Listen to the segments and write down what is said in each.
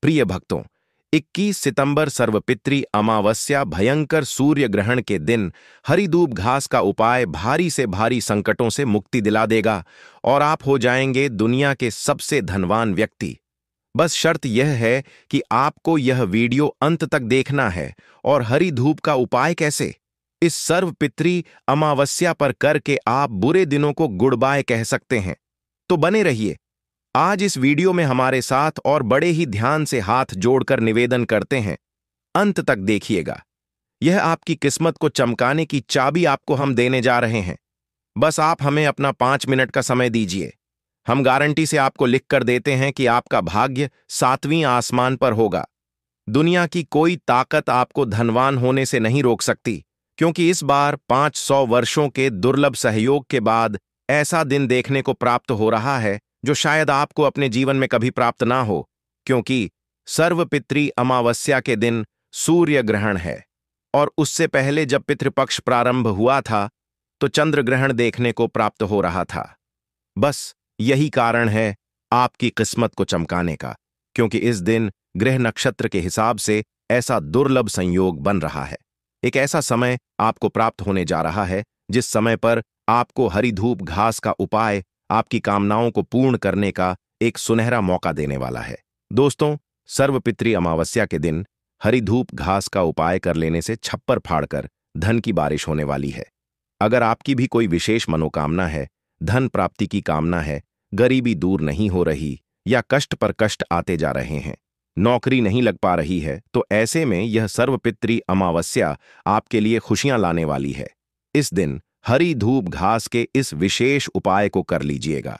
प्रिय भक्तों, 21 सितंबर सर्वपितृ अमावस्या भयंकर सूर्य ग्रहण के दिन हरिधूप घास का उपाय भारी से भारी संकटों से मुक्ति दिला देगा और आप हो जाएंगे दुनिया के सबसे धनवान व्यक्ति। बस शर्त यह है कि आपको यह वीडियो अंत तक देखना है। और हरी धूप का उपाय कैसे, इस सर्वपितृ अमावस्या पर करके आप बुरे दिनों को गुड बाय कह सकते हैं। तो बने रहिए। आज इस वीडियो में हमारे साथ और बड़े ही ध्यान से हाथ जोड़कर निवेदन करते हैं, अंत तक देखिएगा। यह आपकी किस्मत को चमकाने की चाबी आपको हम देने जा रहे हैं। बस आप हमें अपना 5 मिनट का समय दीजिए। हम गारंटी से आपको लिख कर देते हैं कि आपका भाग्य 7वीं आसमान पर होगा। दुनिया की कोई ताकत आपको धनवान होने से नहीं रोक सकती, क्योंकि इस बार 500 वर्षों के दुर्लभ सहयोग के बाद ऐसा दिन देखने को प्राप्त हो रहा है जो शायद आपको अपने जीवन में कभी प्राप्त ना हो, क्योंकि सर्वपितृ अमावस्या के दिन सूर्य ग्रहण है। और उससे पहले जब पितृपक्ष प्रारंभ हुआ था तो चंद्र ग्रहण देखने को प्राप्त हो रहा था। बस यही कारण है आपकी किस्मत को चमकाने का, क्योंकि इस दिन ग्रह नक्षत्र के हिसाब से ऐसा दुर्लभ संयोग बन रहा है। एक ऐसा समय आपको प्राप्त होने जा रहा है जिस समय पर आपको हरी धूप घास का उपाय आपकी कामनाओं को पूर्ण करने का एक सुनहरा मौका देने वाला है। दोस्तों, सर्वपितृ अमावस्या के दिन हरी धूप घास का उपाय कर लेने से छप्पर फाड़कर धन की बारिश होने वाली है। अगर आपकी भी कोई विशेष मनोकामना है, धन प्राप्ति की कामना है, गरीबी दूर नहीं हो रही या कष्ट पर कष्ट आते जा रहे हैं, नौकरी नहीं लग पा रही है, तो ऐसे में यह सर्वपितृ अमावस्या आपके लिए खुशियां लाने वाली है। इस दिन हरी धूप घास के इस विशेष उपाय को कर लीजिएगा।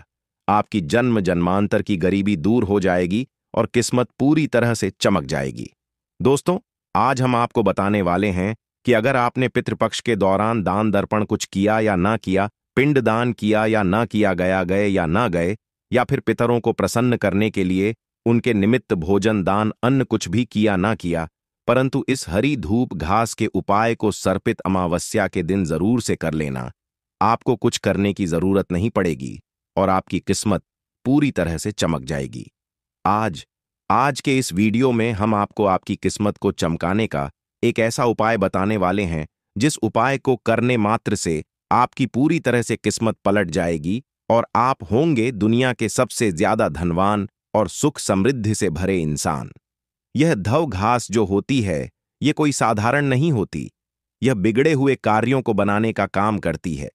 आपकी जन्म जन्मांतर की गरीबी दूर हो जाएगी और किस्मत पूरी तरह से चमक जाएगी। दोस्तों, आज हम आपको बताने वाले हैं कि अगर आपने पितृपक्ष के दौरान दान दर्पण कुछ किया या ना किया, पिंडदान किया या ना किया, गए या ना गए, या फिर पितरों को प्रसन्न करने के लिए उनके निमित्त भोजन दान अन्न कुछ भी किया ना किया, परंतु इस हरी धूप घास के उपाय को सर्पित अमावस्या के दिन जरूर से कर लेना। आपको कुछ करने की जरूरत नहीं पड़ेगी और आपकी किस्मत पूरी तरह से चमक जाएगी। आज के इस वीडियो में हम आपको आपकी किस्मत को चमकाने का एक ऐसा उपाय बताने वाले हैं जिस उपाय को करने मात्र से आपकी पूरी तरह से किस्मत पलट जाएगी और आप होंगे दुनिया के सबसे ज्यादा धनवान और सुख समृद्धि से भरे इंसान। यह धव घास जो होती है, यह कोई साधारण नहीं होती। यह बिगड़े हुए कार्यों को बनाने का काम करती है।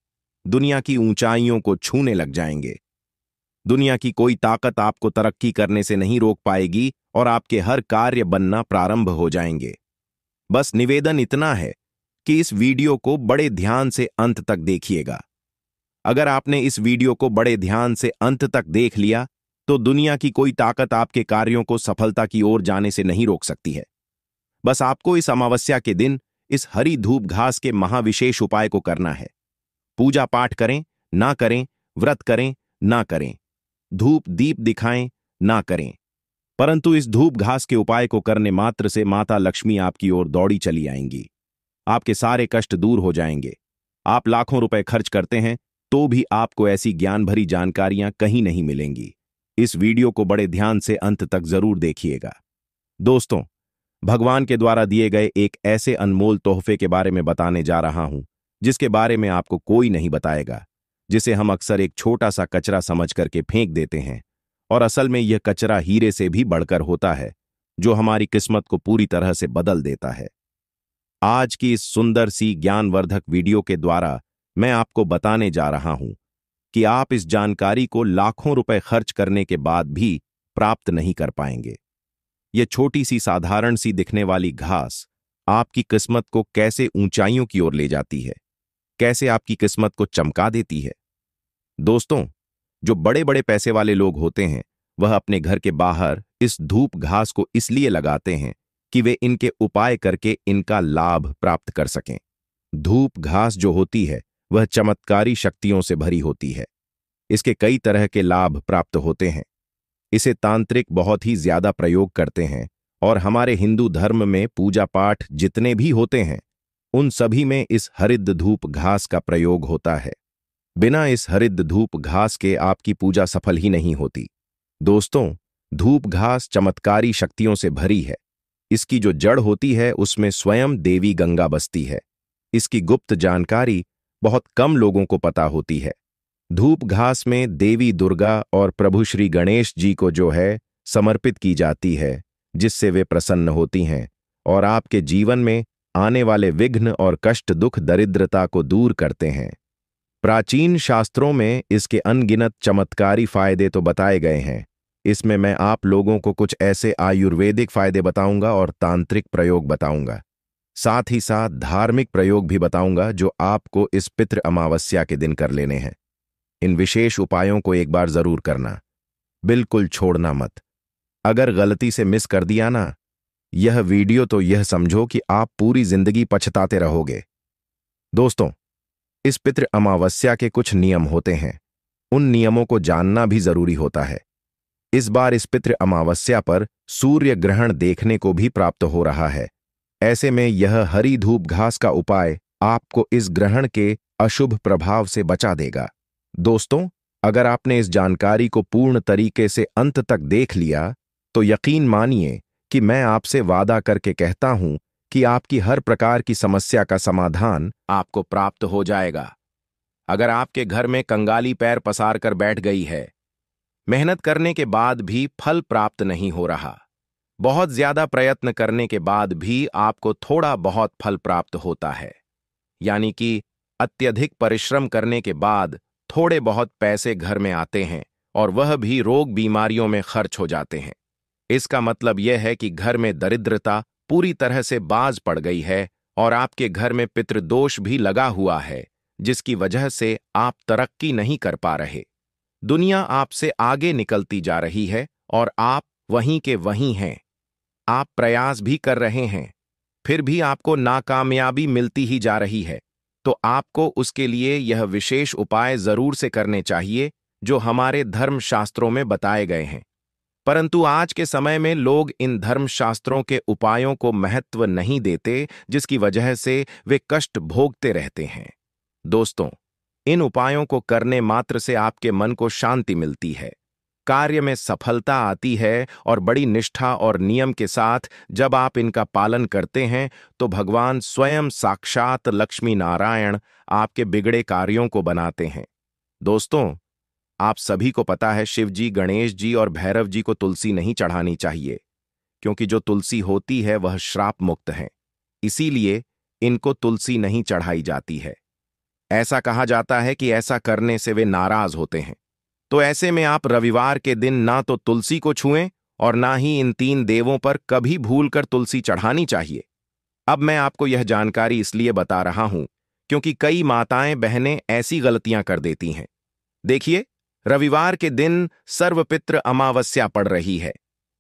दुनिया की ऊंचाइयों को छूने लग जाएंगे। दुनिया की कोई ताकत आपको तरक्की करने से नहीं रोक पाएगी और आपके हर कार्य बनना प्रारंभ हो जाएंगे। बस निवेदन इतना है कि इस वीडियो को बड़े ध्यान से अंत तक देखिएगा। अगर आपने इस वीडियो को बड़े ध्यान से अंत तक देख लिया तो दुनिया की कोई ताकत आपके कार्यों को सफलता की ओर जाने से नहीं रोक सकती है। बस आपको इस अमावस्या के दिन इस हरी धूप घास के महाविशेष उपाय को करना है। पूजा पाठ करें ना करें, व्रत करें ना करें, धूप दीप दिखाएं ना करें, परंतु इस धूप घास के उपाय को करने मात्र से माता लक्ष्मी आपकी ओर दौड़ी चली आएंगी। आपके सारे कष्ट दूर हो जाएंगे। आप लाखों रुपए खर्च करते हैं तो भी आपको ऐसी ज्ञान भरी जानकारियां कहीं नहीं मिलेंगी। इस वीडियो को बड़े ध्यान से अंत तक जरूर देखिएगा। दोस्तों, भगवान के द्वारा दिए गए एक ऐसे अनमोल तोहफे के बारे में बताने जा रहा हूं जिसके बारे में आपको कोई नहीं बताएगा, जिसे हम अक्सर एक छोटा सा कचरा समझ करके फेंक देते हैं, और असल में यह कचरा हीरे से भी बढ़कर होता है, जो हमारी किस्मत को पूरी तरह से बदल देता है। आज की इस सुंदर सी ज्ञानवर्धक वीडियो के द्वारा मैं आपको बताने जा रहा हूं कि आप इस जानकारी को लाखों रुपए खर्च करने के बाद भी प्राप्त नहीं कर पाएंगे। यह छोटी सी साधारण सी दिखने वाली घास आपकी किस्मत को कैसे ऊंचाइयों की ओर ले जाती है, कैसे आपकी किस्मत को चमका देती है। दोस्तों, जो बड़े बड़े पैसे वाले लोग होते हैं वह अपने घर के बाहर इस धूप घास को इसलिए लगाते हैं कि वे इनके उपाय करके इनका लाभ प्राप्त कर सकें। धूप घास जो होती है वह चमत्कारी शक्तियों से भरी होती है। इसके कई तरह के लाभ प्राप्त होते हैं। इसे तांत्रिक बहुत ही ज्यादा प्रयोग करते हैं और हमारे हिंदू धर्म में पूजा पाठ जितने भी होते हैं उन सभी में इस हरिद धूप घास का प्रयोग होता है। बिना इस हरिद धूप घास के आपकी पूजा सफल ही नहीं होती। दोस्तों, धूप घास चमत्कारी शक्तियों से भरी है। इसकी जो जड़ होती है उसमें स्वयं देवी गंगा बसती है। इसकी गुप्त जानकारी बहुत कम लोगों को पता होती है। धूप घास में देवी दुर्गा और प्रभु श्री गणेश जी को जो है समर्पित की जाती है, जिससे वे प्रसन्न होती हैं और आपके जीवन में आने वाले विघ्न और कष्ट दुख दरिद्रता को दूर करते हैं। प्राचीन शास्त्रों में इसके अनगिनत चमत्कारी फायदे तो बताए गए हैं। इसमें मैं आप लोगों को कुछ ऐसे आयुर्वेदिक फायदे बताऊंगा और तांत्रिक प्रयोग बताऊंगा। साथ ही साथ धार्मिक प्रयोग भी बताऊंगा जो आपको इस पितृ अमावस्या के दिन कर लेने हैं। इन विशेष उपायों को एक बार जरूर करना, बिल्कुल छोड़ना मत। अगर गलती से मिस कर दिया ना यह वीडियो तो यह समझो कि आप पूरी जिंदगी पछताते रहोगे। दोस्तों, इस पितृ अमावस्या के कुछ नियम होते हैं। उन नियमों को जानना भी जरूरी होता है। इस बार इस पितृ अमावस्या पर सूर्य ग्रहण देखने को भी प्राप्त हो रहा है। ऐसे में यह हरी धूप घास का उपाय आपको इस ग्रहण के अशुभ प्रभाव से बचा देगा। दोस्तों, अगर आपने इस जानकारी को पूर्ण तरीके से अंत तक देख लिया तो यकीन मानिए कि मैं आपसे वादा करके कहता हूं कि आपकी हर प्रकार की समस्या का समाधान आपको प्राप्त हो जाएगा। अगर आपके घर में कंगाली पैर पसार कर बैठ गई है, मेहनत करने के बाद भी फल प्राप्त नहीं हो रहा, बहुत ज्यादा प्रयत्न करने के बाद भी आपको थोड़ा बहुत फल प्राप्त होता है, यानी कि अत्यधिक परिश्रम करने के बाद थोड़े बहुत पैसे घर में आते हैं और वह भी रोग बीमारियों में खर्च हो जाते हैं, इसका मतलब यह है कि घर में दरिद्रता पूरी तरह से बाज पड़ गई है और आपके घर में पितृदोष भी लगा हुआ है, जिसकी वजह से आप तरक्की नहीं कर पा रहे। दुनिया आपसे आगे निकलती जा रही है और आप वहीं के वहीं हैं। आप प्रयास भी कर रहे हैं, फिर भी आपको नाकामयाबी मिलती ही जा रही है। तो आपको उसके लिए यह विशेष उपाय जरूर से करने चाहिए जो हमारे धर्मशास्त्रों में बताए गए हैं। परंतु आज के समय में लोग इन धर्मशास्त्रों के उपायों को महत्व नहीं देते, जिसकी वजह से वे कष्ट भोगते रहते हैं। दोस्तों, इन उपायों को करने मात्र से आपके मन को शांति मिलती है, कार्य में सफलता आती है और बड़ी निष्ठा और नियम के साथ जब आप इनका पालन करते हैं तो भगवान स्वयं साक्षात लक्ष्मी नारायण आपके बिगड़े कार्यों को बनाते हैं। दोस्तों, आप सभी को पता है शिव जी, गणेश जी और भैरव जी को तुलसी नहीं चढ़ानी चाहिए, क्योंकि जो तुलसी होती है वह श्राप मुक्त है, इसीलिए इनको तुलसी नहीं चढ़ाई जाती है। ऐसा कहा जाता है कि ऐसा करने से वे नाराज होते हैं। तो ऐसे में आप रविवार के दिन ना तो तुलसी को छुएं और ना ही इन तीन देवों पर कभी भूलकर तुलसी चढ़ानी चाहिए। अब मैं आपको यह जानकारी इसलिए बता रहा हूं क्योंकि कई माताएं बहनें ऐसी गलतियां कर देती हैं। देखिए, रविवार के दिन सर्वपितृ अमावस्या पड़ रही है,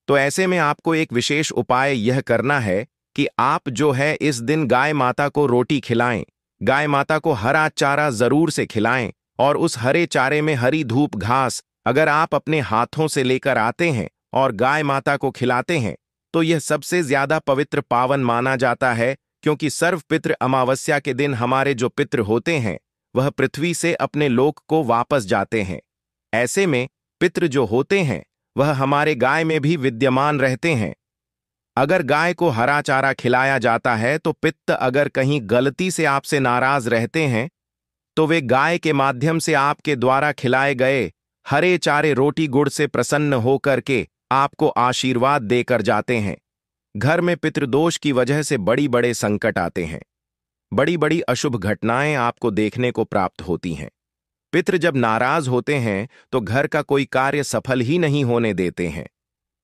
तो ऐसे में आपको एक विशेष उपाय यह करना है कि आप जो है इस दिन गाय माता को रोटी खिलाएं, गाय माता को हरा चारा जरूर से खिलाएं और उस हरे चारे में हरी धूप घास अगर आप अपने हाथों से लेकर आते हैं और गाय माता को खिलाते हैं तो यह सबसे ज्यादा पवित्र पावन माना जाता है, क्योंकि सर्वपितृ अमावस्या के दिन हमारे जो पितृ होते हैं वह पृथ्वी से अपने लोक को वापस जाते हैं। ऐसे में पितृ जो होते हैं वह हमारे गाय में भी विद्यमान रहते हैं। अगर गाय को हरा चारा खिलाया जाता है तो पित्त अगर कहीं गलती से आपसे नाराज रहते हैं तो वे गाय के माध्यम से आपके द्वारा खिलाए गए हरे चारे रोटी गुड़ से प्रसन्न होकर के आपको आशीर्वाद देकर जाते हैं। घर में पितृदोष की वजह से बड़ी बड़े संकट आते हैं, बड़ी बड़ी अशुभ घटनाएं आपको देखने को प्राप्त होती हैं। पितृ जब नाराज होते हैं तो घर का कोई कार्य सफल ही नहीं होने देते हैं।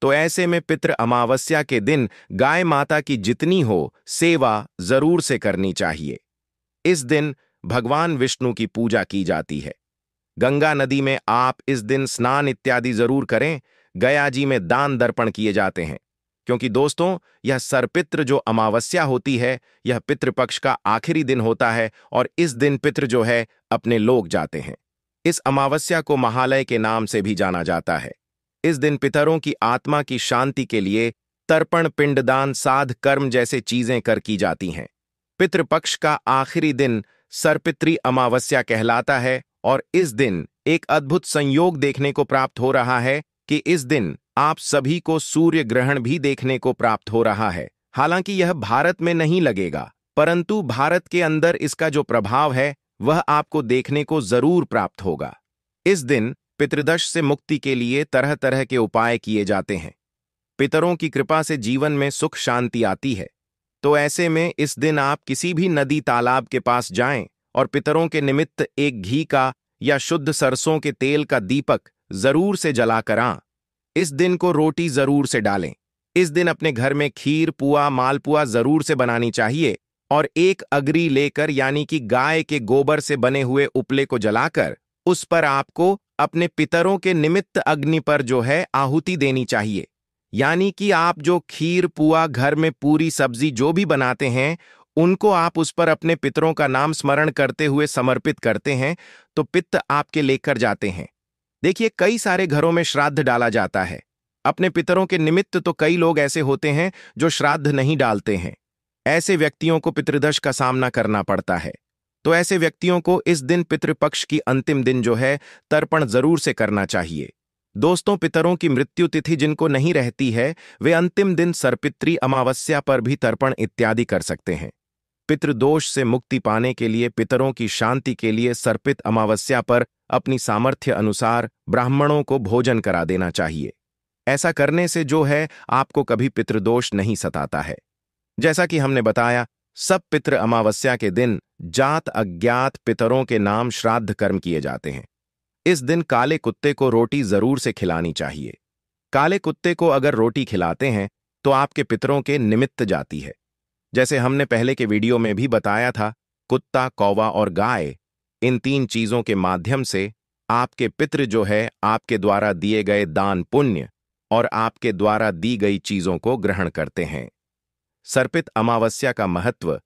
तो ऐसे में पितृ अमावस्या के दिन गाय माता की जितनी हो सेवा जरूर से करनी चाहिए। इस दिन भगवान विष्णु की पूजा की जाती है। गंगा नदी में आप इस दिन स्नान इत्यादि जरूर करें। गया जी में दान दर्पण किए जाते हैं, क्योंकि दोस्तों यह सरपित्र जो अमावस्या होती है यह पितृपक्ष का आखिरी दिन होता है और इस दिन पितृ जो है अपने लोक जाते हैं। इस अमावस्या को महालय के नाम से भी जाना जाता है। इस दिन पितरों की आत्मा की शांति के लिए तर्पण, पिंडदान, साध कर्म जैसे चीजें कर की जाती हैं। पितृपक्ष का आखिरी दिन सरपित्री अमावस्या कहलाता है और इस दिन एक अद्भुत संयोग देखने को प्राप्त हो रहा है कि इस दिन आप सभी को सूर्य ग्रहण भी देखने को प्राप्त हो रहा है। हालांकि यह भारत में नहीं लगेगा, परंतु भारत के अंदर इसका जो प्रभाव है वह आपको देखने को जरूर प्राप्त होगा। इस दिन पितृदोष से मुक्ति के लिए तरह तरह के उपाय किए जाते हैं। पितरों की कृपा से जीवन में सुख शांति आती है। तो ऐसे में इस दिन आप किसी भी नदी तालाब के पास जाएं और पितरों के निमित्त एक घी का या शुद्ध सरसों के तेल का दीपक जरूर से जलाकर आं। इस दिन को रोटी जरूर से डालें। इस दिन अपने घर में खीर पुआ मालपुआ जरूर से बनानी चाहिए और एक अगरी लेकर यानी कि गाय के गोबर से बने हुए उपले को जलाकर उस पर आपको अपने पितरों के निमित्त अग्नि पर जो है आहुति देनी चाहिए। यानी कि आप जो खीर पुआ घर में पूरी सब्जी जो भी बनाते हैं उनको आप उस पर अपने पितरों का नाम स्मरण करते हुए समर्पित करते हैं तो पित्त आपके लेकर जाते हैं। देखिए, कई सारे घरों में श्राद्ध डाला जाता है। अपने पितरों के निमित्त तो कई लोग ऐसे होते हैं जो श्राद्ध नहीं डालते हैं। ऐसे व्यक्तियों को पितृदोष का सामना करना पड़ता है। तो ऐसे व्यक्तियों को इस दिन पितृपक्ष की अंतिम दिन जो है तर्पण जरूर से करना चाहिए। दोस्तों, पितरों की मृत्यु तिथि जिनको नहीं रहती है वे अंतिम दिन सरपित्री अमावस्या पर भी तर्पण इत्यादि कर सकते हैं। पितृदोष से मुक्ति पाने के लिए पितरों की शांति के लिए सर्पित अमावस्या पर अपनी सामर्थ्य अनुसार ब्राह्मणों को भोजन करा देना चाहिए। ऐसा करने से जो है आपको कभी पितृदोष नहीं सताता है। जैसा कि हमने बताया, सब पितृ अमावस्या के दिन जात अज्ञात पितरों के नाम श्राद्ध कर्म किए जाते हैं। इस दिन काले कुत्ते को रोटी जरूर से खिलानी चाहिए। काले कुत्ते को अगर रोटी खिलाते हैं तो आपके पितरों के निमित्त जाती है। जैसे हमने पहले के वीडियो में भी बताया था, कुत्ता कौवा और गाय, इन 3 चीजों के माध्यम से आपके पितृ जो है आपके द्वारा दिए गए दान पुण्य और आपके द्वारा दी गई चीजों को ग्रहण करते हैं। सर्पित अमावस्या का महत्व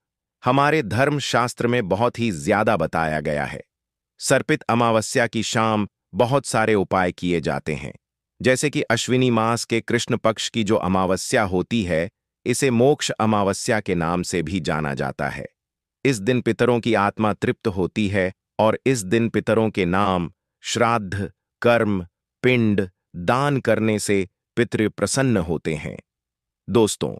हमारे धर्म शास्त्र में बहुत ही ज्यादा बताया गया है। सर्पित अमावस्या की शाम बहुत सारे उपाय किए जाते हैं। जैसे कि अश्विनी मास के कृष्ण पक्ष की जो अमावस्या होती है, इसे मोक्ष अमावस्या के नाम से भी जाना जाता है। इस दिन पितरों की आत्मा तृप्त होती है और इस दिन पितरों के नाम श्राद्ध कर्म पिंड दान करने से पितृ प्रसन्न होते हैं। दोस्तों,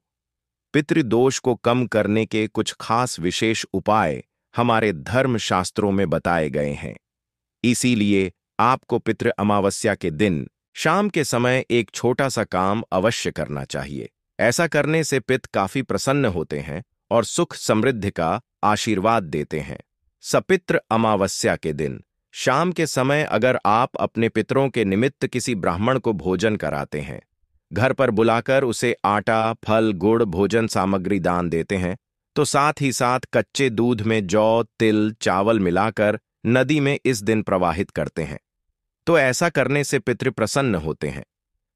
पितृदोष को कम करने के कुछ खास विशेष उपाय हमारे धर्म शास्त्रों में बताए गए हैं। इसीलिए आपको पितृ अमावस्या के दिन शाम के समय एक छोटा सा काम अवश्य करना चाहिए। ऐसा करने से पिता काफी प्रसन्न होते हैं और सुख समृद्धि का आशीर्वाद देते हैं। सपित्र अमावस्या के दिन शाम के समय अगर आप अपने पितरों के निमित्त किसी ब्राह्मण को भोजन कराते हैं, घर पर बुलाकर उसे आटा फल गुड़ भोजन सामग्री दान देते हैं, तो साथ ही साथ कच्चे दूध में जौ तिल चावल मिलाकर नदी में इस दिन प्रवाहित करते हैं, तो ऐसा करने से पितृ प्रसन्न होते हैं।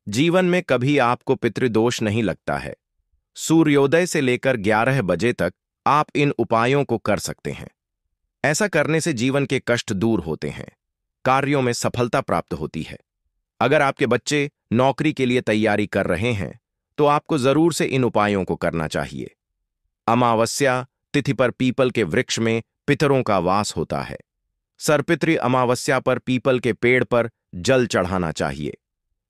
जीवन में कभी आपको पितृदोष नहीं लगता है। सूर्योदय से लेकर 11 बजे तक आप इन उपायों को कर सकते हैं। ऐसा करने से जीवन के कष्ट दूर होते हैं, कार्यों में सफलता प्राप्त होती है। अगर आपके बच्चे नौकरी के लिए तैयारी कर रहे हैं तो आपको जरूर से इन उपायों को करना चाहिए। अमावस्या तिथि पर पीपल के वृक्ष में पितरों का वास होता है। सर्पित्री अमावस्या पर पीपल के पेड़ पर जल चढ़ाना चाहिए।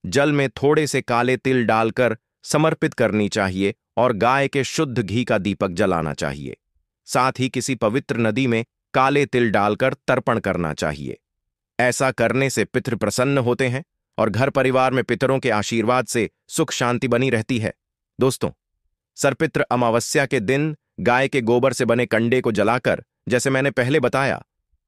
जल में थोड़े से काले तिल डालकर समर्पित करनी चाहिए और गाय के शुद्ध घी का दीपक जलाना चाहिए। साथ ही किसी पवित्र नदी में काले तिल डालकर तर्पण करना चाहिए। ऐसा करने से पितृ प्रसन्न होते हैं और घर परिवार में पितरों के आशीर्वाद से सुख शांति बनी रहती है। दोस्तों, सर्पित्र अमावस्या के दिन गाय के गोबर से बने कंडे को जलाकर, जैसे मैंने पहले बताया,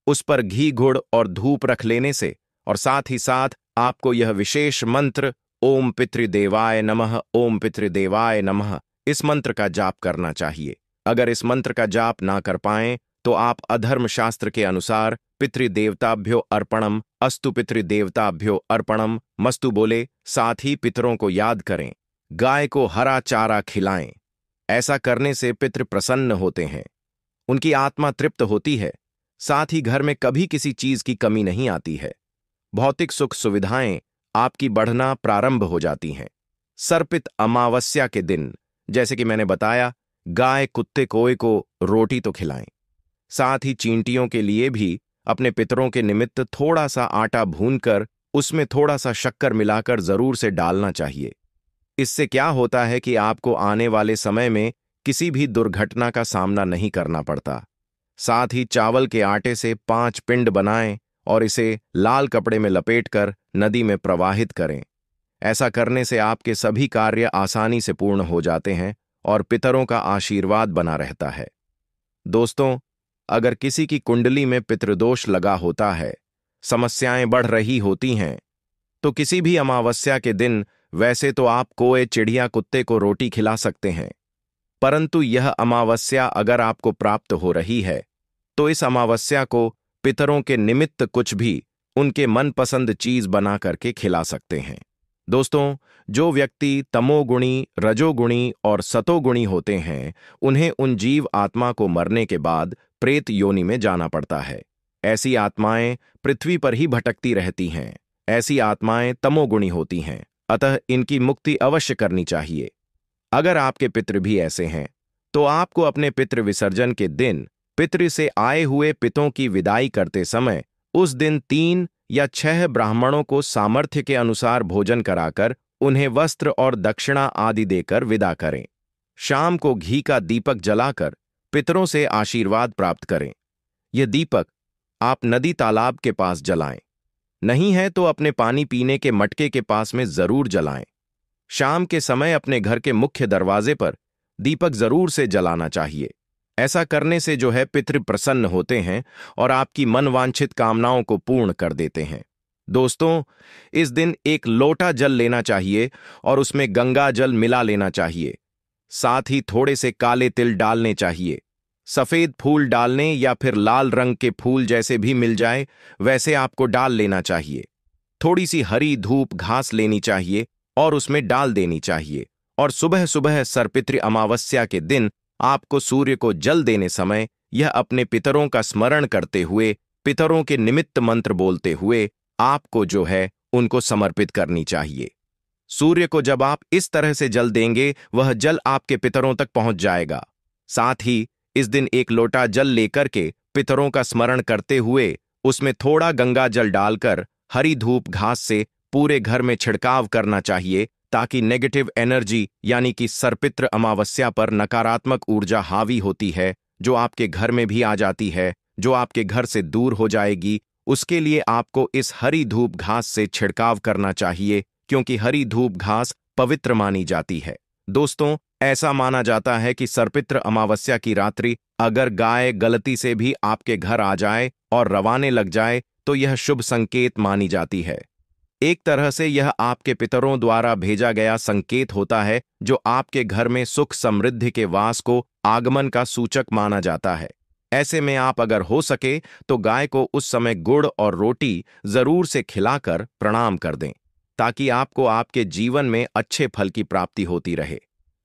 उस पर घी गुड़ और धूप रख लेने से और साथ ही साथ आपको यह विशेष मंत्र ओम पितृदेवाय नमः ओम पितृदेवाय नमः इस मंत्र का जाप करना चाहिए। अगर इस मंत्र का जाप ना कर पाएं तो आप अधर्म शास्त्र के अनुसार पितृदेवताभ्यो अर्पणम अस्तु पितृदेवताभ्यो अर्पणम मस्तु बोले, साथ ही पितरों को याद करें, गाय को हरा चारा खिलाएं। ऐसा करने से पितृ प्रसन्न होते हैं, उनकी आत्मा तृप्त होती है। साथ ही घर में कभी किसी चीज की कमी नहीं आती है। भौतिक सुख सुविधाएं आपकी बढ़ना प्रारंभ हो जाती हैं। सर्पित अमावस्या के दिन, जैसे कि मैंने बताया, गाय कुत्ते कोए को रोटी तो खिलाएं। साथ ही चींटियों के लिए भी अपने पितरों के निमित्त थोड़ा सा आटा भूनकर उसमें थोड़ा सा शक्कर मिलाकर जरूर से डालना चाहिए। इससे क्या होता है कि आपको आने वाले समय में किसी भी दुर्घटना का सामना नहीं करना पड़ता। साथ ही चावल के आटे से 5 पिंड बनाएं और इसे लाल कपड़े में लपेटकर नदी में प्रवाहित करें। ऐसा करने से आपके सभी कार्य आसानी से पूर्ण हो जाते हैं और पितरों का आशीर्वाद बना रहता है। दोस्तों, अगर किसी की कुंडली में पितृदोष लगा होता है, समस्याएं बढ़ रही होती हैं, तो किसी भी अमावस्या के दिन वैसे तो आप कोए चिड़िया कुत्ते को रोटी खिला सकते हैं, परंतु यह अमावस्या अगर आपको प्राप्त हो रही है तो इस अमावस्या को पितरों के निमित्त कुछ भी उनके मनपसंद चीज बना करके खिला सकते हैं। दोस्तों, जो व्यक्ति तमोगुणी, रजोगुणी और सतोगुणी होते हैं, उन्हें उन जीव आत्मा को मरने के बाद प्रेत योनि में जाना पड़ता है। ऐसी आत्माएं पृथ्वी पर ही भटकती रहती हैं। ऐसी आत्माएं तमोगुणी होती हैं, अतः इनकी मुक्ति अवश्य करनी चाहिए। अगर आपके पितृ भी ऐसे हैं, तो आपको अपने पितृ विसर्जन के दिन पितृ से आए हुए पितों की विदाई करते समय उस दिन 3 या 6 ब्राह्मणों को सामर्थ्य के अनुसार भोजन कराकर उन्हें वस्त्र और दक्षिणा आदि देकर विदा करें। शाम को घी का दीपक जलाकर पितरों से आशीर्वाद प्राप्त करें। यह दीपक आप नदी तालाब के पास जलाएं, नहीं है तो अपने पानी पीने के मटके के पास में जरूर जलाएं। शाम के समय अपने घर के मुख्य दरवाजे पर दीपक जरूर से जलाना चाहिए। ऐसा करने से जो है पितृ प्रसन्न होते हैं और आपकी मनवांछित कामनाओं को पूर्ण कर देते हैं। दोस्तों, इस दिन एक लोटा जल लेना चाहिए और उसमें गंगा जल मिला लेना चाहिए। साथ ही थोड़े से काले तिल डालने चाहिए। सफेद फूल डालने या फिर लाल रंग के फूल जैसे भी मिल जाए वैसे आपको डाल लेना चाहिए। थोड़ी सी हरी धूप घास लेनी चाहिए और उसमें डाल देनी चाहिए। और सुबह सुबह सरपितृ अमावस्या के दिन आपको सूर्य को जल देने समय यह अपने पितरों का स्मरण करते हुए, पितरों के निमित्त मंत्र बोलते हुए आपको जो है उनको समर्पित करनी चाहिए। सूर्य को जब आप इस तरह से जल देंगे, वह जल आपके पितरों तक पहुंच जाएगा। साथ ही इस दिन एक लोटा जल लेकर के पितरों का स्मरण करते हुए उसमें थोड़ा गंगा जल डालकर हरी धूप घास से पूरे घर में छिड़काव करना चाहिए, ताकि नेगेटिव एनर्जी यानी कि सरपित्र अमावस्या पर नकारात्मक ऊर्जा हावी होती है, जो आपके घर में भी आ जाती है, जो आपके घर से दूर हो जाएगी, उसके लिए आपको इस हरी धूप घास से छिड़काव करना चाहिए, क्योंकि हरी धूप घास पवित्र मानी जाती है। दोस्तों, ऐसा माना जाता है कि सरपित्र अमावस्या की रात्रि अगर गाय गलती से भी आपके घर आ जाए और रवाने लग जाए तो यह शुभ संकेत मानी जाती है। एक तरह से यह आपके पितरों द्वारा भेजा गया संकेत होता है, जो आपके घर में सुख समृद्धि के वास को आगमन का सूचक माना जाता है। ऐसे में आप अगर हो सके तो गाय को उस समय गुड़ और रोटी जरूर से खिलाकर प्रणाम कर दें, ताकि आपको आपके जीवन में अच्छे फल की प्राप्ति होती रहे।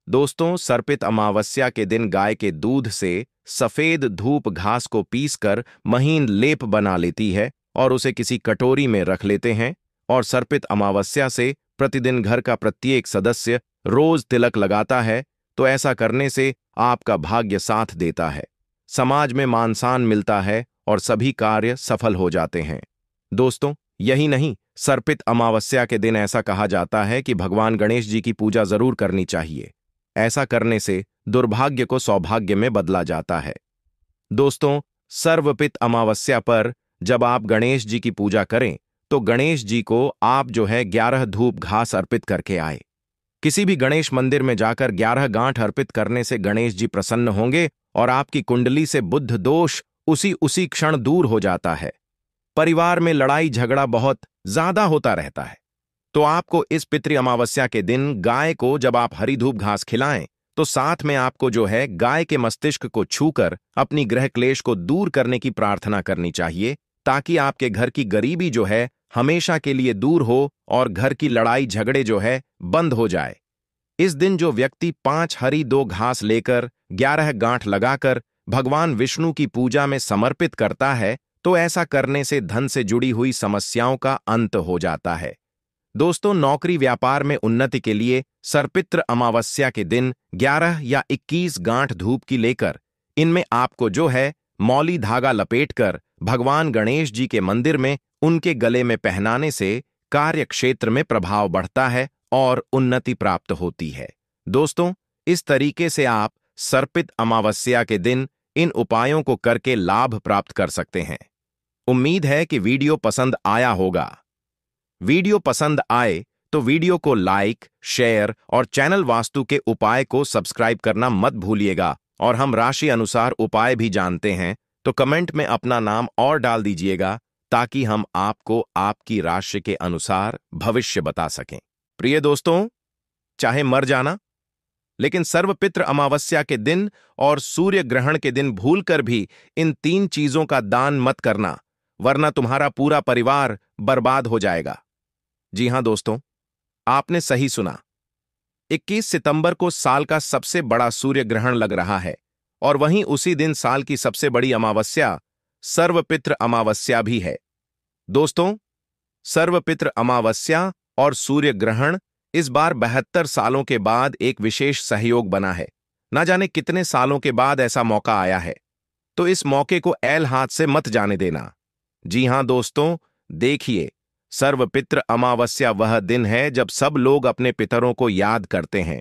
दोस्तों, सर्पित अमावस्या के दिन गाय के दूध से सफेद धूप घास को पीसकर महीन लेप बना लेती है और उसे किसी कटोरी में रख लेते हैं, और सर्पित अमावस्या से प्रतिदिन घर का प्रत्येक सदस्य रोज तिलक लगाता है, तो ऐसा करने से आपका भाग्य साथ देता है, समाज में मान सम्मान मिलता है और सभी कार्य सफल हो जाते हैं। दोस्तों, यही नहीं, सर्पित अमावस्या के दिन ऐसा कहा जाता है कि भगवान गणेश जी की पूजा जरूर करनी चाहिए। ऐसा करने से दुर्भाग्य को सौभाग्य में बदला जाता है। दोस्तों, सर्वपित अमावस्या पर जब आप गणेश जी की पूजा करें तो गणेश जी को आप जो है 11 धूप घास अर्पित करके आए। किसी भी गणेश मंदिर में जाकर 11 गांठ अर्पित करने से गणेश जी प्रसन्न होंगे और आपकी कुंडली से बुध दोष उसी क्षण दूर हो जाता है। परिवार में लड़ाई झगड़ा बहुत ज्यादा होता रहता है, तो आपको इस पितृ अमावस्या के दिन गाय को जब आप हरी धूप घास खिलाएं तो साथ में आपको जो है गाय के मस्तिष्क को छूकर अपनी ग्रह क्लेश को दूर करने की प्रार्थना करनी चाहिए, ताकि आपके घर की गरीबी जो है हमेशा के लिए दूर हो और घर की लड़ाई झगड़े जो है बंद हो जाए। इस दिन जो व्यक्ति 5 हरी 2 घास लेकर 11 गांठ लगाकर भगवान विष्णु की पूजा में समर्पित करता है, तो ऐसा करने से धन से जुड़ी हुई समस्याओं का अंत हो जाता है। दोस्तों, नौकरी व्यापार में उन्नति के लिए सर्पित्र अमावस्या के दिन 11 या 21 गांठ धूप की लेकर इनमें आपको जो है मौली धागा लपेटकर भगवान गणेश जी के मंदिर में उनके गले में पहनाने से कार्य क्षेत्र में प्रभाव बढ़ता है और उन्नति प्राप्त होती है। दोस्तों, इस तरीके से आप सर्पित अमावस्या के दिन इन उपायों को करके लाभ प्राप्त कर सकते हैं। उम्मीद है कि वीडियो पसंद आया होगा। वीडियो पसंद आए तो वीडियो को लाइक, शेयर और चैनल वास्तु के उपाय को सब्सक्राइब करना मत भूलिएगा। और हम राशि अनुसार उपाय भी जानते हैं, तो कमेंट में अपना नाम और डाल दीजिएगा ताकि हम आपको आपकी राशि के अनुसार भविष्य बता सकें। प्रिय दोस्तों, चाहे मर जाना, लेकिन सर्वपित्र अमावस्या के दिन और सूर्य ग्रहण के दिन भूलकर भी इन 3 चीजों का दान मत करना, वरना तुम्हारा पूरा परिवार बर्बाद हो जाएगा। जी हां दोस्तों, आपने सही सुना। 21 सितंबर को साल का सबसे बड़ा सूर्य ग्रहण लग रहा है और वहीं उसी दिन साल की सबसे बड़ी अमावस्या सर्वपित्र अमावस्या भी है। दोस्तों, सर्वपित्र अमावस्या और सूर्य ग्रहण इस बार 72 सालों के बाद एक विशेष सहयोग बना है। ना जाने कितने सालों के बाद ऐसा मौका आया है, तो इस मौके को ऐल हाथ से मत जाने देना। जी हां दोस्तों, देखिए, सर्वपित्र अमावस्या वह दिन है जब सब लोग अपने पितरों को याद करते हैं,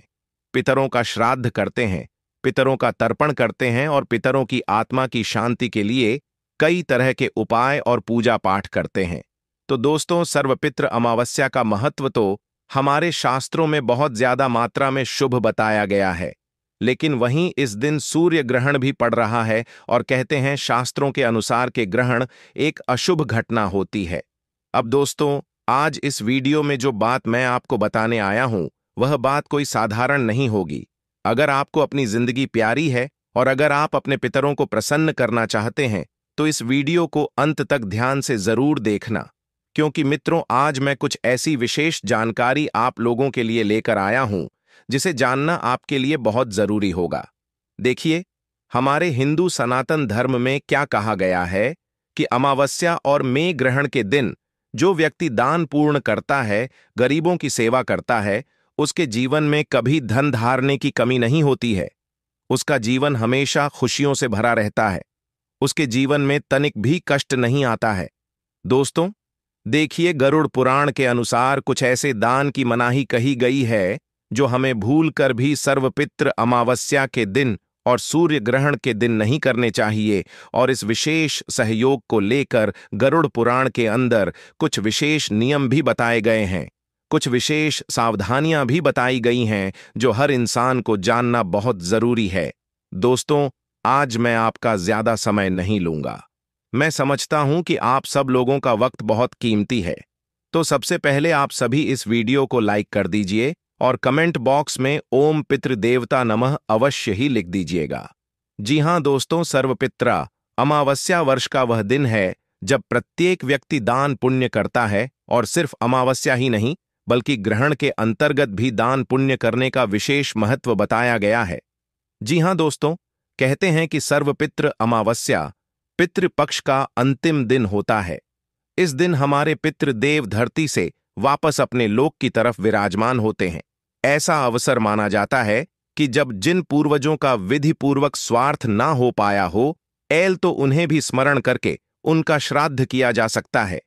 पितरों का श्राद्ध करते हैं, पितरों का तर्पण करते हैं और पितरों की आत्मा की शांति के लिए कई तरह के उपाय और पूजा पाठ करते हैं। तो दोस्तों, सर्वपित्र अमावस्या का महत्व तो हमारे शास्त्रों में बहुत ज्यादा मात्रा में शुभ बताया गया है, लेकिन वहीं इस दिन सूर्य ग्रहण भी पड़ रहा है और कहते हैं शास्त्रों के अनुसार के ग्रहण एक अशुभ घटना होती है। अब दोस्तों, आज इस वीडियो में जो बात मैं आपको बताने आया हूं, वह बात कोई साधारण नहीं होगी। अगर आपको अपनी जिंदगी प्यारी है और अगर आप अपने पितरों को प्रसन्न करना चाहते हैं, तो इस वीडियो को अंत तक ध्यान से जरूर देखना, क्योंकि मित्रों, आज मैं कुछ ऐसी विशेष जानकारी आप लोगों के लिए लेकर आया हूं जिसे जानना आपके लिए बहुत जरूरी होगा। देखिए, हमारे हिंदू सनातन धर्म में क्या कहा गया है कि अमावस्या और मेघ ग्रहण के दिन जो व्यक्ति दान पूर्ण करता है, गरीबों की सेवा करता है, उसके जीवन में कभी धन धारने की कमी नहीं होती है। उसका जीवन हमेशा खुशियों से भरा रहता है। उसके जीवन में तनिक भी कष्ट नहीं आता है। दोस्तों, देखिए, गरुड़ पुराण के अनुसार कुछ ऐसे दान की मनाही कही गई है जो हमें भूलकर भी सर्वपित्र अमावस्या के दिन और सूर्य ग्रहण के दिन नहीं करने चाहिए। और इस विशेष सहयोग को लेकर गरुड़ पुराण के अंदर कुछ विशेष नियम भी बताए गए हैं, कुछ विशेष सावधानियां भी बताई गई हैं जो हर इंसान को जानना बहुत जरूरी है। दोस्तों, आज मैं आपका ज्यादा समय नहीं लूंगा। मैं समझता हूं कि आप सब लोगों का वक्त बहुत कीमती है, तो सबसे पहले आप सभी इस वीडियो को लाइक कर दीजिए और कमेंट बॉक्स में ओम पितृदेवता नमः अवश्य ही लिख दीजिएगा। जी हां दोस्तों, सर्वपित्रा अमावस्या वर्ष का वह दिन है जब प्रत्येक व्यक्ति दान पुण्य करता है, और सिर्फ अमावस्या ही नहीं बल्कि ग्रहण के अंतर्गत भी दान पुण्य करने का विशेष महत्व बताया गया है। जी हां दोस्तों, कहते हैं कि सर्वपित्र अमावस्या पितृपक्ष का अंतिम दिन होता है। इस दिन हमारे पितृदेव धरती से वापस अपने लोक की तरफ विराजमान होते हैं। ऐसा अवसर माना जाता है कि जब जिन पूर्वजों का विधि पूर्वक स्वार्थ ना हो पाया हो, ऐल तो उन्हें भी स्मरण करके उनका श्राद्ध किया जा सकता है,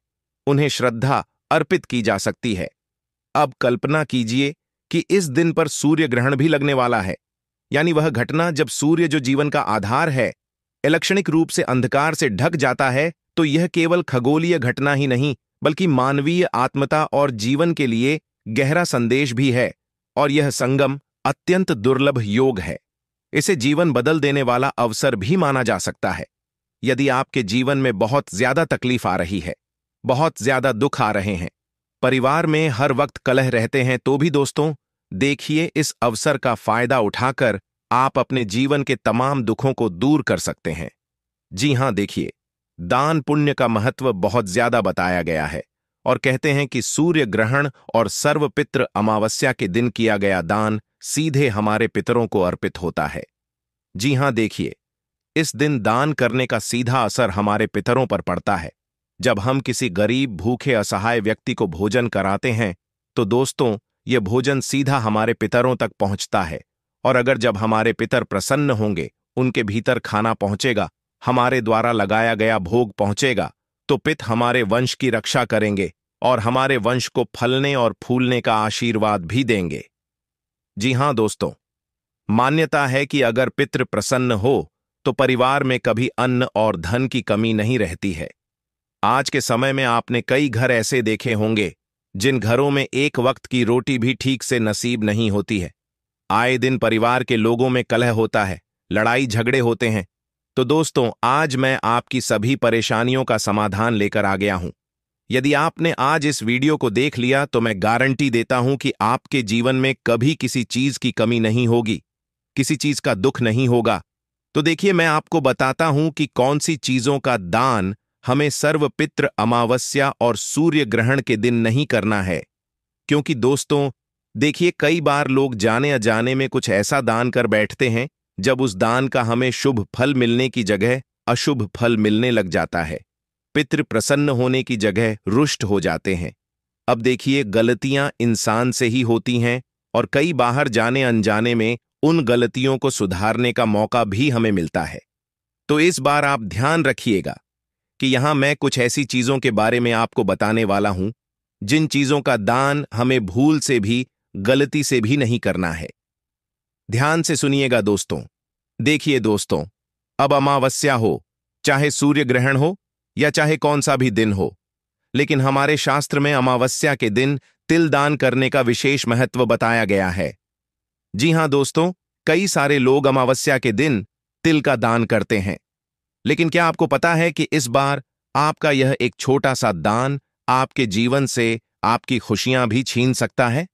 उन्हें श्रद्धा अर्पित की जा सकती है। अब कल्पना कीजिए कि इस दिन पर सूर्य ग्रहण भी लगने वाला है, यानी वह घटना जब सूर्य जो जीवन का आधार है इलेक्ट्रॉनिक रूप से अंधकार से ढक जाता है। तो यह केवल खगोलीय घटना ही नहीं बल्कि मानवीय आत्मता और जीवन के लिए गहरा संदेश भी है। और यह संगम अत्यंत दुर्लभ योग है। इसे जीवन बदल देने वाला अवसर भी माना जा सकता है। यदि आपके जीवन में बहुत ज्यादा तकलीफ आ रही है, बहुत ज्यादा दुख आ रहे हैं, परिवार में हर वक्त कलह रहते हैं, तो भी दोस्तों देखिए, इस अवसर का फायदा उठाकर आप अपने जीवन के तमाम दुखों को दूर कर सकते हैं। जी हां, देखिए, दान पुण्य का महत्व बहुत ज्यादा बताया गया है और कहते हैं कि सूर्य ग्रहण और सर्वपित्र अमावस्या के दिन किया गया दान सीधे हमारे पितरों को अर्पित होता है। जी हां, देखिए, इस दिन दान करने का सीधा असर हमारे पितरों पर पड़ता है। जब हम किसी गरीब, भूखे, असहाय व्यक्ति को भोजन कराते हैं, तो दोस्तों यह भोजन सीधा हमारे पितरों तक पहुंचता है। और अगर जब हमारे पितर प्रसन्न होंगे, उनके भीतर खाना पहुंचेगा, हमारे द्वारा लगाया गया भोग पहुंचेगा, तो पिता हमारे वंश की रक्षा करेंगे और हमारे वंश को फलने और फूलने का आशीर्वाद भी देंगे। जी हां दोस्तों, मान्यता है कि अगर पितृ प्रसन्न हो तो परिवार में कभी अन्न और धन की कमी नहीं रहती है। आज के समय में आपने कई घर ऐसे देखे होंगे जिन घरों में एक वक्त की रोटी भी ठीक से नसीब नहीं होती है। आए दिन परिवार के लोगों में कलह होता है, लड़ाई झगड़े होते हैं। तो दोस्तों, आज मैं आपकी सभी परेशानियों का समाधान लेकर आ गया हूं। यदि आपने आज इस वीडियो को देख लिया तो मैं गारंटी देता हूं कि आपके जीवन में कभी किसी चीज की कमी नहीं होगी, किसी चीज का दुख नहीं होगा। तो देखिए, मैं आपको बताता हूं कि कौन सी चीजों का दान हमें सर्वपित्र अमावस्या और सूर्य ग्रहण के दिन नहीं करना है। क्योंकि दोस्तों देखिए, कई बार लोग जाने अजाने में कुछ ऐसा दान कर बैठते हैं जब उस दान का हमें शुभ फल मिलने की जगह अशुभ फल मिलने लग जाता है। पितृ प्रसन्न होने की जगह रुष्ट हो जाते हैं। अब देखिए, गलतियां इंसान से ही होती हैं और कई बाहर जाने अनजाने में उन गलतियों को सुधारने का मौका भी हमें मिलता है। तो इस बार आप ध्यान रखिएगा कि यहां मैं कुछ ऐसी चीजों के बारे में आपको बताने वाला हूं जिन चीजों का दान हमें भूल से भी, गलती से भी नहीं करना है। ध्यान से सुनिएगा दोस्तों। देखिए दोस्तों, अब अमावस्या हो, चाहे सूर्य ग्रहण हो या चाहे कौन सा भी दिन हो, लेकिन हमारे शास्त्र में अमावस्या के दिन तिल दान करने का विशेष महत्व बताया गया है। जी हां दोस्तों, कई सारे लोग अमावस्या के दिन तिल का दान करते हैं, लेकिन क्या आपको पता है कि इस बार आपका यह एक छोटा सा दान आपके जीवन से आपकी खुशियां भी छीन सकता है?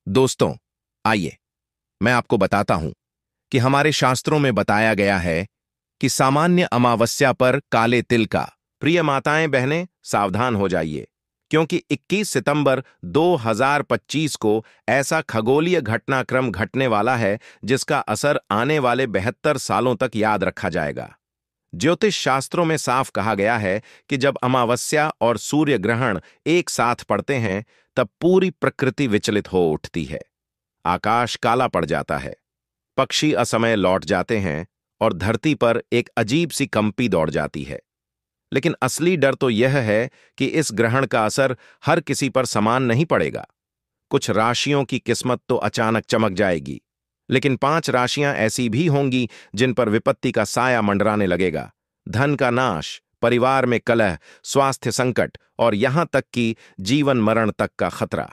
दोस्तों आइए मैं आपको बताता हूं कि हमारे शास्त्रों में बताया गया है कि सामान्य अमावस्या पर काले तिल का, प्रिय माताएं बहनें सावधान हो जाइए, क्योंकि 21 सितंबर 2025 को ऐसा खगोलीय घटनाक्रम घटने वाला है जिसका असर आने वाले 72 सालों तक याद रखा जाएगा। ज्योतिष शास्त्रों में साफ कहा गया है कि जब अमावस्या और सूर्य ग्रहण एक साथ पड़ते हैं तब पूरी प्रकृति विचलित हो उठती है। आकाश काला पड़ जाता है, पक्षी असमय लौट जाते हैं और धरती पर एक अजीब सी कंपी दौड़ जाती है। लेकिन असली डर तो यह है कि इस ग्रहण का असर हर किसी पर समान नहीं पड़ेगा। कुछ राशियों की किस्मत तो अचानक चमक जाएगी, लेकिन 5 राशियां ऐसी भी होंगी जिन पर विपत्ति का साया मंडराने लगेगा। धन का नाश, परिवार में कलह, स्वास्थ्य संकट और यहां तक कि जीवन मरण तक का खतरा।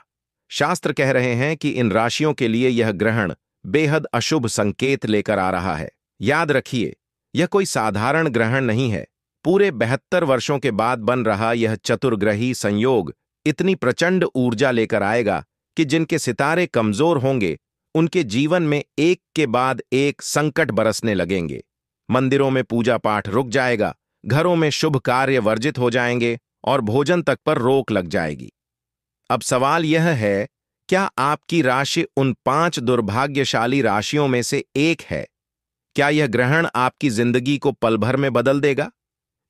शास्त्र कह रहे हैं कि इन राशियों के लिए यह ग्रहण बेहद अशुभ संकेत लेकर आ रहा है। याद रखिए, यह कोई साधारण ग्रहण नहीं है। पूरे 72 वर्षों के बाद बन रहा यह चतुर्ग्रही संयोग इतनी प्रचंड ऊर्जा लेकर आएगा कि जिनके सितारे कमजोर होंगे उनके जीवन में एक के बाद एक संकट बरसने लगेंगे। मंदिरों में पूजा पाठ रुक जाएगा, घरों में शुभ कार्य वर्जित हो जाएंगे और भोजन तक पर रोक लग जाएगी। अब सवाल यह है, क्या आपकी राशि उन 5 दुर्भाग्यशाली राशियों में से एक है? क्या यह ग्रहण आपकी जिंदगी को पल भर में बदल देगा?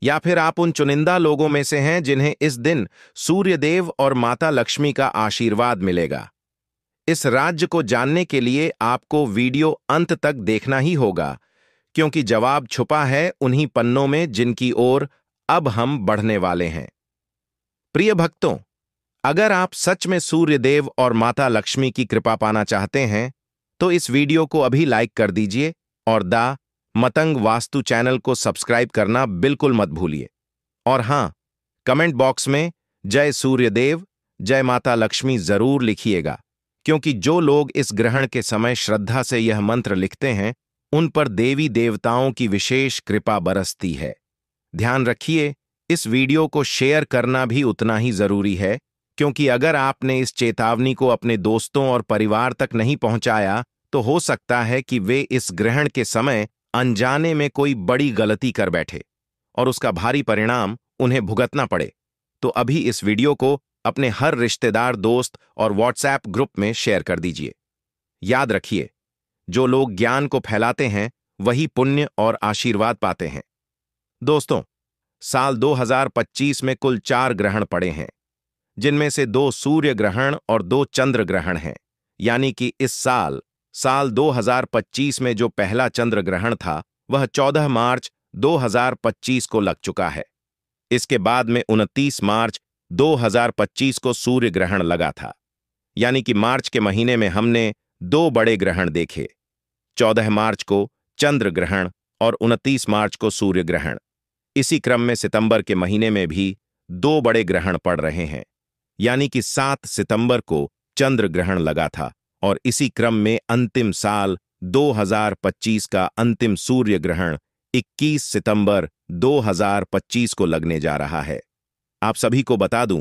या फिर आप उन चुनिंदा लोगों में से हैं जिन्हें इस दिन सूर्यदेव और माता लक्ष्मी का आशीर्वाद मिलेगा? इस राज्य को जानने के लिए आपको वीडियो अंत तक देखना ही होगा, क्योंकि जवाब छुपा है उन्हीं पन्नों में जिनकी ओर अब हम बढ़ने वाले हैं। प्रिय भक्तों, अगर आप सच में सूर्यदेव और माता लक्ष्मी की कृपा पाना चाहते हैं तो इस वीडियो को अभी लाइक कर दीजिए और द मतंग वास्तु चैनल को सब्सक्राइब करना बिल्कुल मत भूलिए। और हां, कमेंट बॉक्स में जय सूर्यदेव, जय माता लक्ष्मी जरूर लिखिएगा, क्योंकि जो लोग इस ग्रहण के समय श्रद्धा से यह मंत्र लिखते हैं उन पर देवी देवताओं की विशेष कृपा बरसती है। ध्यान रखिए, इस वीडियो को शेयर करना भी उतना ही जरूरी है, क्योंकि अगर आपने इस चेतावनी को अपने दोस्तों और परिवार तक नहीं पहुंचाया तो हो सकता है कि वे इस ग्रहण के समय अनजाने में कोई बड़ी गलती कर बैठे और उसका भारी परिणाम उन्हें भुगतना पड़े। तो अभी इस वीडियो को अपने हर रिश्तेदार, दोस्त और व्हाट्सएप ग्रुप में शेयर कर दीजिए। याद रखिए, जो लोग ज्ञान को फैलाते हैं वही पुण्य और आशीर्वाद पाते हैं। दोस्तों, साल 2025 में कुल 4 ग्रहण पड़े हैं, जिनमें से 2 सूर्य ग्रहण और 2 चंद्र ग्रहण हैं। यानी कि इस साल 2025 में जो पहला चंद्र ग्रहण था वह 14 मार्च 2025 को लग चुका है। इसके बाद में 29 मार्च 2025 को सूर्य ग्रहण लगा था। यानी कि मार्च के महीने में हमने दो बड़े ग्रहण देखे, 14 मार्च को चंद्र ग्रहण और 29 मार्च को सूर्य ग्रहण। इसी क्रम में सितंबर के महीने में भी दो बड़े ग्रहण पड़ रहे हैं, यानी कि 7 सितंबर को चंद्र ग्रहण लगा था और इसी क्रम में अंतिम साल 2025 का अंतिम सूर्य ग्रहण 21 सितंबर 2025 को लगने जा रहा है। आप सभी को बता दूं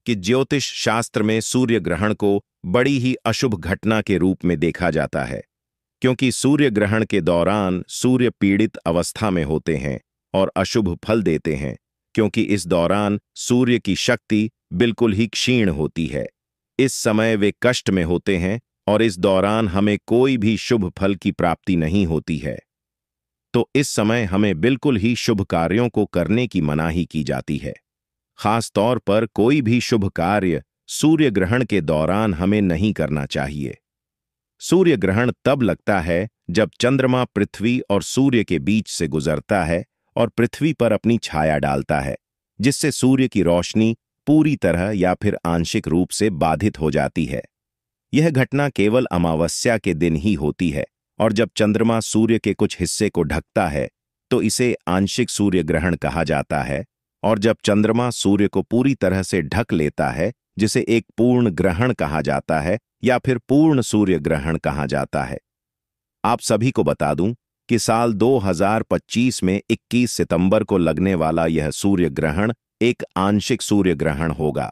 कि ज्योतिष शास्त्र में सूर्य ग्रहण को बड़ी ही अशुभ घटना के रूप में देखा जाता है, क्योंकि सूर्य ग्रहण के दौरान सूर्य पीड़ित अवस्था में होते हैं और अशुभ फल देते हैं, क्योंकि इस दौरान सूर्य की शक्ति बिल्कुल ही क्षीण होती है। इस समय वे कष्ट में होते हैं और इस दौरान हमें कोई भी शुभ फल की प्राप्ति नहीं होती है। तो इस समय हमें बिल्कुल ही शुभ कार्यों को करने की मनाही की जाती है। खास तौर पर कोई भी शुभ कार्य सूर्य ग्रहण के दौरान हमें नहीं करना चाहिए। सूर्य ग्रहण तब लगता है जब चंद्रमा पृथ्वी और सूर्य के बीच से गुजरता है और पृथ्वी पर अपनी छाया डालता है, जिससे सूर्य की रोशनी पूरी तरह या फिर आंशिक रूप से बाधित हो जाती है। यह घटना केवल अमावस्या के दिन ही होती है और जब चंद्रमा सूर्य के कुछ हिस्से को ढकता है तो इसे आंशिक सूर्य ग्रहण कहा जाता है, और जब चंद्रमा सूर्य को पूरी तरह से ढक लेता है, जिसे एक पूर्ण ग्रहण कहा जाता है या फिर पूर्ण सूर्य ग्रहण कहा जाता है। आप सभी को बता दूं कि साल 2025 में 21 सितंबर को लगने वाला यह सूर्य ग्रहण एक आंशिक सूर्य ग्रहण होगा।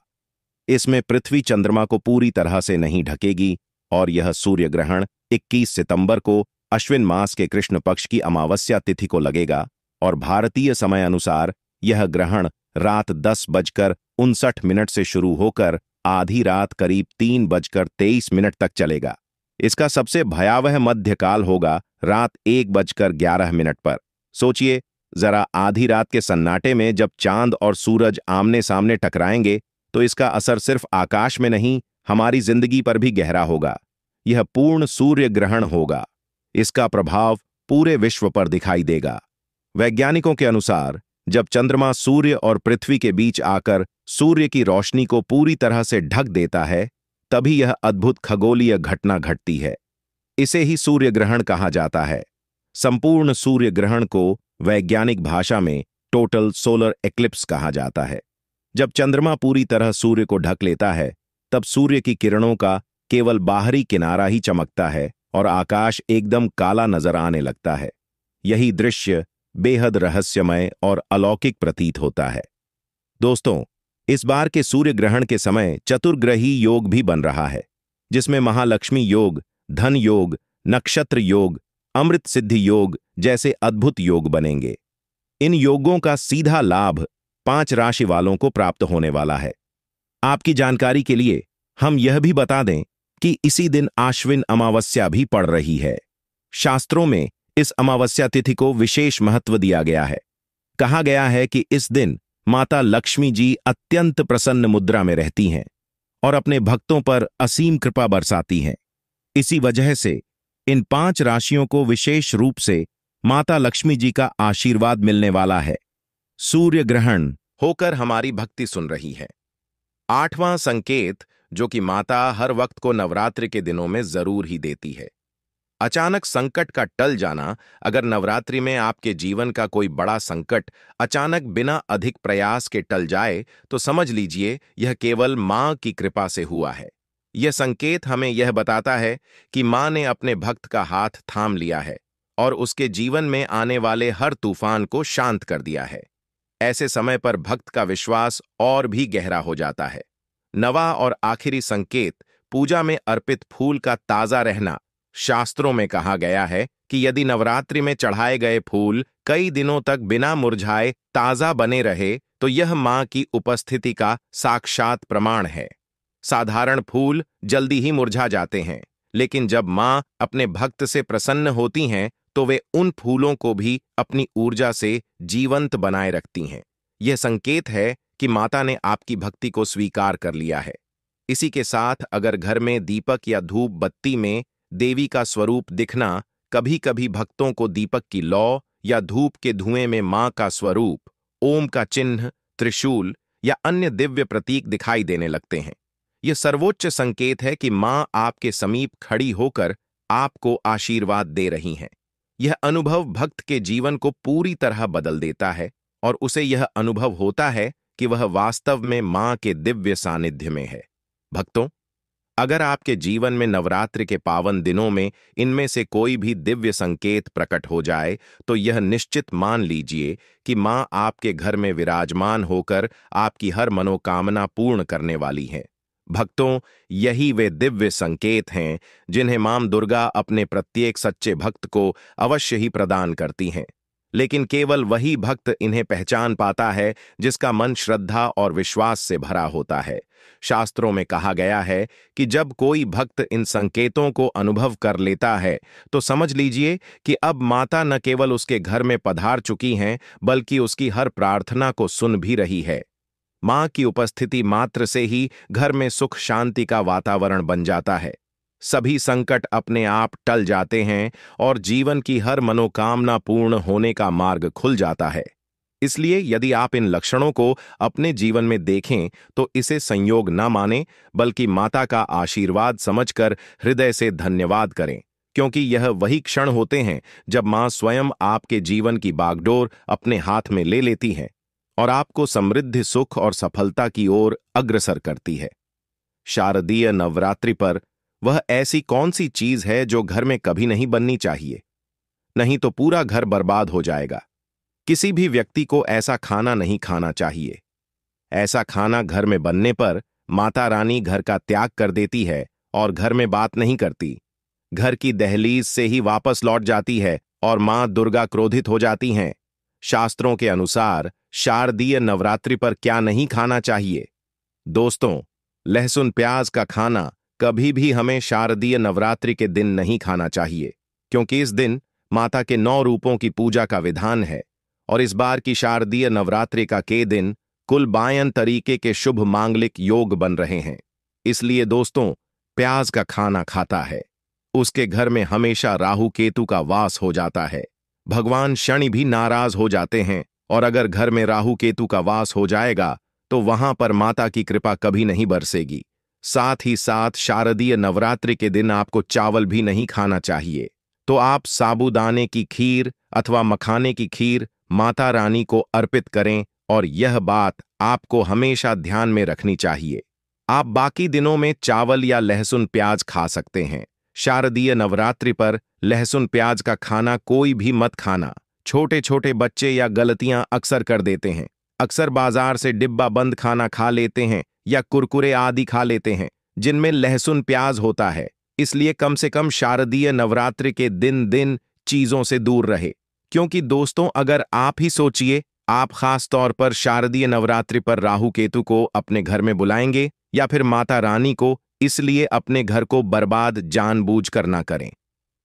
इसमें पृथ्वी चंद्रमा को पूरी तरह से नहीं ढकेगी और यह सूर्य ग्रहण 21 सितंबर को अश्विन मास के कृष्ण पक्ष की अमावस्या तिथि को लगेगा और भारतीय समय अनुसार यह ग्रहण रात 10:59 से शुरू होकर आधी रात करीब 3:23 तक चलेगा। इसका सबसे भयावह मध्यकाल होगा रात 1:11 पर। सोचिए जरा, आधी रात के सन्नाटे में जब चांद और सूरज आमने सामने टकराएंगे तो इसका असर सिर्फ आकाश में नहीं, हमारी जिंदगी पर भी गहरा होगा। यह पूर्ण सूर्य ग्रहण होगा। इसका प्रभाव पूरे विश्व पर दिखाई देगा। वैज्ञानिकों के अनुसार जब चंद्रमा सूर्य और पृथ्वी के बीच आकर सूर्य की रोशनी को पूरी तरह से ढक देता है, तभी यह अद्भुत खगोलीय घटना घटती है। इसे ही सूर्य ग्रहण कहा जाता है। संपूर्ण सूर्य ग्रहण को वैज्ञानिक भाषा में टोटल सोलर एक्लिप्स कहा जाता है। जब चंद्रमा पूरी तरह सूर्य को ढक लेता है, तब सूर्य की किरणों का केवल बाहरी किनारा ही चमकता है और आकाश एकदम काला नजर आने लगता है। यही दृश्य बेहद रहस्यमय और अलौकिक प्रतीत होता है। दोस्तों, इस बार के सूर्य ग्रहण के समय चतुर्ग्रही योग भी बन रहा है, जिसमें महालक्ष्मी योग, धन योग, नक्षत्र योग, अमृत सिद्धि योग जैसे अद्भुत योग बनेंगे। इन योगों का सीधा लाभ 5 राशि वालों को प्राप्त होने वाला है। आपकी जानकारी के लिए हम यह भी बता दें कि इसी दिन आश्विन अमावस्या भी पड़ रही है। शास्त्रों में इस अमावस्या तिथि को विशेष महत्व दिया गया है। कहा गया है कि इस दिन माता लक्ष्मी जी अत्यंत प्रसन्न मुद्रा में रहती हैं और अपने भक्तों पर असीम कृपा बरसाती हैं। इसी वजह से इन 5 राशियों को विशेष रूप से माता लक्ष्मी जी का आशीर्वाद मिलने वाला है। सूर्य ग्रहण होकर हमारी भक्ति सुन रही है। 8वां संकेत जो कि माता हर वक्त को नवरात्रि के दिनों में जरूर ही देती है। अचानक संकट का टल जाना। अगर नवरात्रि में आपके जीवन का कोई बड़ा संकट अचानक बिना अधिक प्रयास के टल जाए तो समझ लीजिए यह केवल मां की कृपा से हुआ है। यह संकेत हमें यह बताता है कि मां ने अपने भक्त का हाथ थाम लिया है और उसके जीवन में आने वाले हर तूफान को शांत कर दिया है। ऐसे समय पर भक्त का विश्वास और भी गहरा हो जाता है। नवा और आखिरी संकेत, पूजा में अर्पित फूल का ताजा रहना। शास्त्रों में कहा गया है कि यदि नवरात्रि में चढ़ाए गए फूल कई दिनों तक बिना मुरझाए ताजा बने रहे तो यह मां की उपस्थिति का साक्षात प्रमाण है। साधारण फूल जल्दी ही मुरझा जाते हैं, लेकिन जब मां अपने भक्त से प्रसन्न होती हैं तो वे उन फूलों को भी अपनी ऊर्जा से जीवंत बनाए रखती हैं। यह संकेत है कि माता ने आपकी भक्ति को स्वीकार कर लिया है। इसी के साथ अगर घर में दीपक या धूप बत्ती में देवी का स्वरूप दिखना, कभी कभी भक्तों को दीपक की लौ या धूप के धुएं में मां का स्वरूप, ओम का चिन्ह, त्रिशूल या अन्य दिव्य प्रतीक दिखाई देने लगते हैं। यह सर्वोच्च संकेत है कि मां आपके समीप खड़ी होकर आपको आशीर्वाद दे रही हैं। यह अनुभव भक्त के जीवन को पूरी तरह बदल देता है और उसे यह अनुभव होता है कि वह वास्तव में मां के दिव्य सानिध्य में है। भक्तों, अगर आपके जीवन में नवरात्रि के पावन दिनों में इनमें से कोई भी दिव्य संकेत प्रकट हो जाए, तो यह निश्चित मान लीजिए कि मां आपके घर में विराजमान होकर आपकी हर मनोकामना पूर्ण करने वाली है। भक्तों, यही वे दिव्य संकेत हैं जिन्हें मां दुर्गा अपने प्रत्येक सच्चे भक्त को अवश्य ही प्रदान करती हैं। लेकिन केवल वही भक्त इन्हें पहचान पाता है जिसका मन श्रद्धा और विश्वास से भरा होता है। शास्त्रों में कहा गया है कि जब कोई भक्त इन संकेतों को अनुभव कर लेता है, तो समझ लीजिए कि अब माता न केवल उसके घर में पधार चुकी हैं, बल्कि उसकी हर प्रार्थना को सुन भी रही है। मां की उपस्थिति मात्र से ही घर में सुख शांति का वातावरण बन जाता है। सभी संकट अपने आप टल जाते हैं और जीवन की हर मनोकामना पूर्ण होने का मार्ग खुल जाता है। इसलिए यदि आप इन लक्षणों को अपने जीवन में देखें, तो इसे संयोग न मानें, बल्कि माता का आशीर्वाद समझकर हृदय से धन्यवाद करें, क्योंकि यह वही क्षण होते हैं जब मां स्वयं आपके जीवन की बागडोर अपने हाथ में ले लेती है और आपको समृद्धि, सुख और सफलता की ओर अग्रसर करती है। शारदीय नवरात्रि पर वह ऐसी कौन सी चीज है जो घर में कभी नहीं बननी चाहिए? नहीं तो पूरा घर बर्बाद हो जाएगा। किसी भी व्यक्ति को ऐसा खाना नहीं खाना चाहिए। ऐसा खाना घर में बनने पर माता रानी घर का त्याग कर देती है और घर में बात नहीं करती। घर की दहलीज से ही वापस लौट जाती है और मां दुर्गा क्रोधित हो जाती हैं। शास्त्रों के अनुसार शारदीय नवरात्रि पर क्या नहीं खाना चाहिए? दोस्तों, लहसुन प्याज का खाना कभी भी हमें शारदीय नवरात्रि के दिन नहीं खाना चाहिए, क्योंकि इस दिन माता के 9 रूपों की पूजा का विधान है और इस बार की शारदीय नवरात्रि का के दिन कुल 52 तरीके के शुभ मांगलिक योग बन रहे हैं। इसलिए दोस्तों, प्याज का खाना खाता है, उसके घर में हमेशा राहु केतु का वास हो जाता है। भगवान शनि भी नाराज हो जाते हैं और अगर घर में राहु केतु का वास हो जाएगा तो वहां पर माता की कृपा कभी नहीं बरसेगी। साथ ही साथ शारदीय नवरात्रि के दिन आपको चावल भी नहीं खाना चाहिए। तो आप साबूदाने की खीर अथवा मखाने की खीर माता रानी को अर्पित करें और यह बात आपको हमेशा ध्यान में रखनी चाहिए। आप बाकी दिनों में चावल या लहसुन प्याज खा सकते हैं। शारदीय नवरात्रि पर लहसुन प्याज का खाना कोई भी मत खाना। छोटे छोटे बच्चे या गलतियां अक्सर कर देते हैं। अक्सर बाजार से डिब्बा बंद खाना खा लेते हैं या कुरकुरे आदि खा लेते हैं जिनमें लहसुन प्याज होता है। इसलिए कम से कम शारदीय नवरात्रि के दिन चीजों से दूर रहे। क्योंकि दोस्तों, अगर आप ही सोचिए, आप खास तौर पर शारदीय नवरात्रि पर राहु केतु को अपने घर में बुलाएंगे या फिर माता रानी को, इसलिए अपने घर को बर्बाद जानबूझकर ना करें।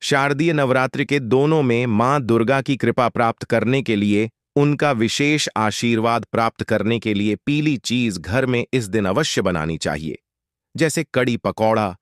शारदीय नवरात्रि के दोनों में मां दुर्गा की कृपा प्राप्त करने के लिए, उनका विशेष आशीर्वाद प्राप्त करने के लिए पीली चीज घर में इस दिन अवश्य बनानी चाहिए, जैसे कड़ी पकौड़ा,